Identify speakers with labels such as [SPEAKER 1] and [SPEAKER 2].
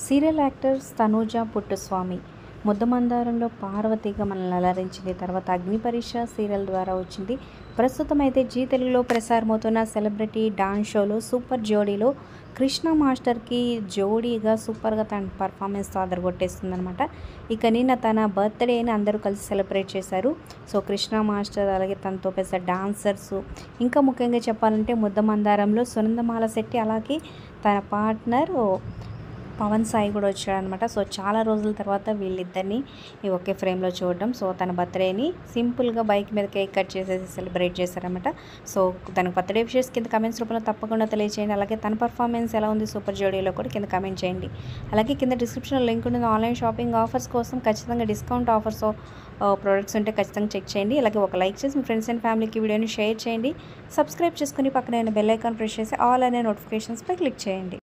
[SPEAKER 1] Serial actors Tanuja Puttaswamy ముద్దమందారంలో పార్వతిగా మనల్ని అలరించింది. తర్వాత అగ్ని పరీక్ష సీరియల్ ద్వారా వచ్చింది. ప్రస్తుతం అయితే జీ తెలుగులో ప్రసారమవుతున్న సెలబ్రిటీ డాన్స్ షోలో సూపర్ జోడీలో కృష్ణ మాస్టర్కి జోడీగా సూపర్గా తన పర్ఫార్మెన్స్తో అదరగొట్టేస్తుందనమాట. ఇక నిన్న తన బర్త్డేని అందరూ కలిసి సెలబ్రేట్ చేశారు. సో కృష్ణ మాస్టర్ అలాగే తనతో పెద్ద డాన్సర్స్, ఇంకా ముఖ్యంగా చెప్పాలంటే ముద్దమందారంలో సునందమాల శెట్టి అలాగే తన పార్ట్నర్ పవన్ సాయి కూడా వచ్చాడనమాట. సో చాలా రోజుల తర్వాత వీళ్ళిద్దరిని ఒకే ఫ్రేమ్లో చూడడం. సో తన బర్త్డేని సింపుల్గా బైక్ మీద కేక్ కట్ చేసేసి సెలబ్రేట్ చేశారనమాట. సో తన బర్త్డే విషెస్ కింద కమెంట్స్ రూపంలో తప్పకుండా తెలియజేయండి. అలాగే తన పర్ఫార్మెన్స్ ఎలా ఉంది సూపర్ జోడీలో కూడా కింద కమెంట్ చేయండి. అలాగే కింద డిస్క్రిప్షన్లో లింక్ ఉంటుంది. ఆన్లైన్ షాపింగ్ ఆఫర్స్ కోసం ఖచ్చితంగా డిస్కౌంట్ ఆఫర్స్ ప్రోడక్ట్స్ ఉంటే ఖచ్చితంగా చెక్ చేయండి. అలాగే ఒక లైక్ చేసి మీ ఫ్రెండ్స్ అండ్ ఫ్యామిలీకి వీడియోని షేర్ చేయండి. సబ్స్క్రైబ్ చేసుకుని పక్కన బెల్ ఐకాన్ ప్రెస్ చేసి ఆల్ అనే నోటిఫికేషన్స్పై క్లిక్ చేయండి.